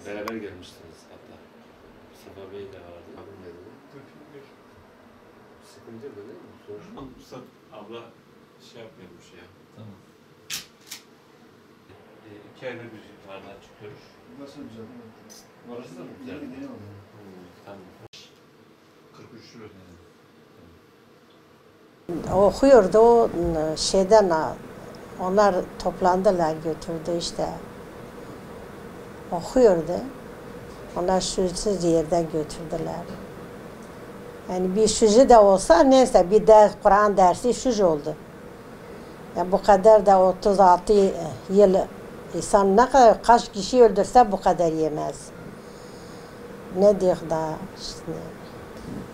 Beraber gelmiştiniz hatta. Mustafa Bey de vardı. Abim ne dedi? Sıkıntı yok değil mi? Sonuçta Mustafa abla şey yapmıyormuş ya. Tamam. 2 ayda bir bardağa çıkıyoruz. Nasıl güzel? Orası da mı güzel? Tamam. 43 lira. Okuyordu o şeyden, onlar toplandılar götürdü işte. Okuyordu. Onlar şuursuz yerden götürdüler. Yani bir şucu da olsa neyse bir ders, Kur'an dersi şucu oldu. Yani bu kadar da 36 yıl insan ne kadar kaç kişi öldürse bu kadar yemez. Ne diyor daha işte.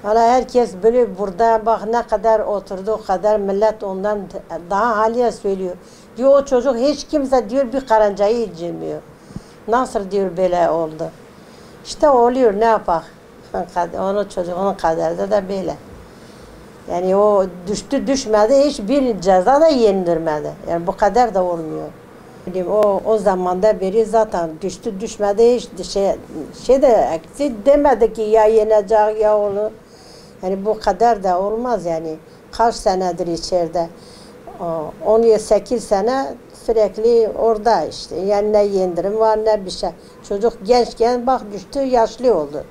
Valla herkes böyle burada bak ne kadar oturdu o kadar millet ondan daha haliye söylüyor. Diyor o çocuk hiç kimse diyor bir karıncayı incirmiyor. Nasıl diyor böyle oldu. İşte oluyor ne yapak. Onun çocuğunun kaderi de böyle. Yani o düştü düşmedi hiçbir ceza da yendirmedi. Yani bu kadar da olmuyor. O zamanda beri zaten düştü düşmedi hiç şey de eksi demedi ki ya yenecek ya olur. Yani bu kadar da olmaz yani. Kaç senedir içeride? 18 sene sürekli orada işte. Yani ne yendirim var ne bir şey. Çocuk gençken bak düştü yaşlı oldu.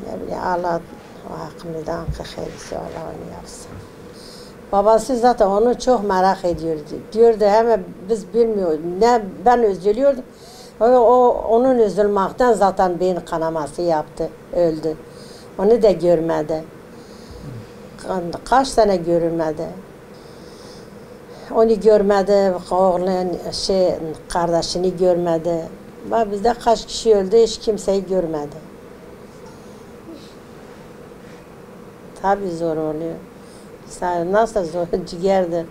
Ne bileyim Allah aklından hayırlısı Allah onu yapsın. Babası zaten onu çok merak ediyordu. Diyordu hemen biz bilmiyoruz. Ne ben üzülüyordum. Onun üzülmaktan zaten beyin kanaması yaptı, öldü. Onu da görmedi. Kaç sene görmedi. Onu görmedi, oğlun kardeşini görmedi. Bizde kaç kişi öldü hiç kimseyi görmedi. Tabii zor oluyor. Nasıl zor ciğerdir.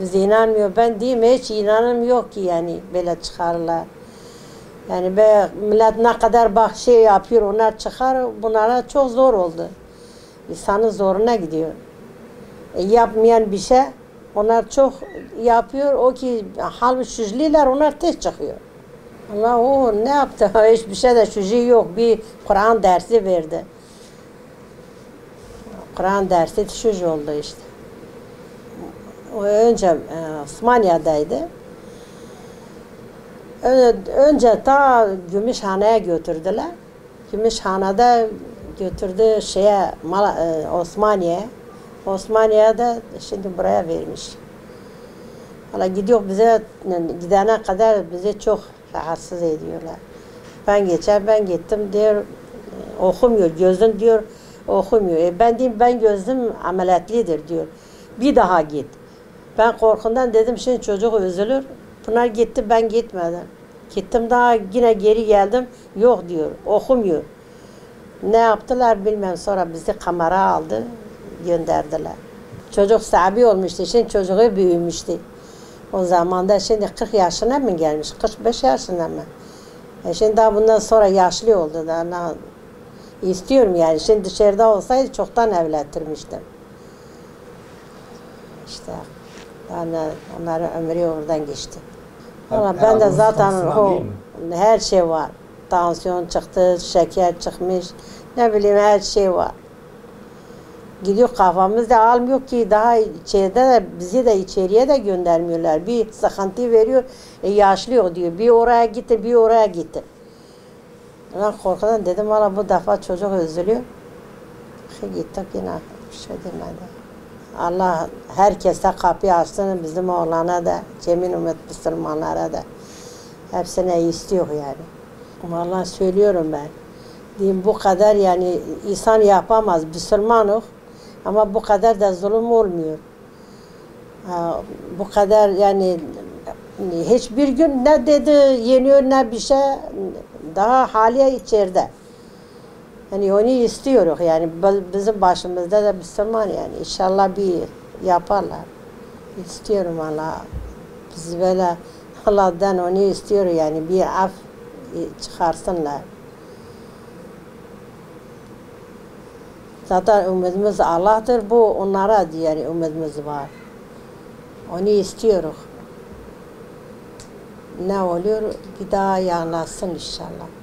Biz inanmıyor. Ben diyeyim hiç inanım yok ki yani böyle çıkarlar. Yani millet ne kadar bak şey yapıyor onlar çıkar bunlara çok zor oldu. İnsanın zoruna gidiyor. Yapmayan bir şey onlar çok yapıyor o ki halbuki şücliler onlar tez çıkıyor. Allah o ne yaptı hiçbir şey de şücü yok bir Kur'an dersi verdi. Kur'an dersi şuc oldu işte. O önce Osmaniye'deydi. Önce ta Gümüşhane'ye götürdüler. Gümüşhane'de götürdü Osmaniye'ye. Osmaniye'de şimdi buraya vermiş. Hala gidiyor bize gidene kadar bizi çok rahatsız ediyorlar. Ben gittim diyor okumuyor gözün diyor okumuyor. Ben diyeyim ben gözüm ameliyatlıdır diyor. Bir daha git. Ben korkundan dedim şimdi çocuk üzülür. Pınar gitti ben gitmedim. Gittim daha yine geri geldim. Yok diyor okumuyor. Ne yaptılar bilmem sonra bizi kamera aldı gönderdiler. Çocuk sahibi olmuştu. Şimdi çocuğu büyümüştü. O zaman da şimdi 40 yaşına mı gelmiş? 45 yaşına mı? Şimdi daha bundan sonra yaşlı oldu da. İstiyorum yani. Şimdi dışarıda olsaydı çoktan evlendirmiştim. İşte yani onların ömrü oradan geçti. Ama ben de zaten her şey var. Tansiyon çıktı, şeker çıkmış. Ne bileyim her şey var. Gidiyor kafamız da almıyor ki daha içeride de bizi de içeriye de göndermiyorlar. Bir sıkıntı veriyor, yaşlı o diyor. Bir oraya gitti, bir oraya gitti. Ben korkudan dedim valla bu defa çocuk üzülüyor. Gittik yine bir şey demedi. Allah herkese kapı açsın bizim oğlana da, Cemil Ümmet Müslümanlara da. Hepsine istiyor yani. Vallahi söylüyorum ben. Diyeyim bu kadar yani insan yapamaz. Müslümanız ama bu kadar da zulüm olmuyor. Bu kadar yani hiçbir gün ne dedi yeniyor ne bir şey daha haliye içeride. Yani onu istiyoruz yani bizim başımızda da Müslüman yani inşallah bir yaparlar. İstiyorum Allah. Biz böyle Allah'tan onu istiyor yani bir af çıkarsınlar. Zaten ümidimiz Allah'tır bu onlara yani ümidimiz var. Onu istiyoruz. ne oluyor bir daha yanlasın inşallah.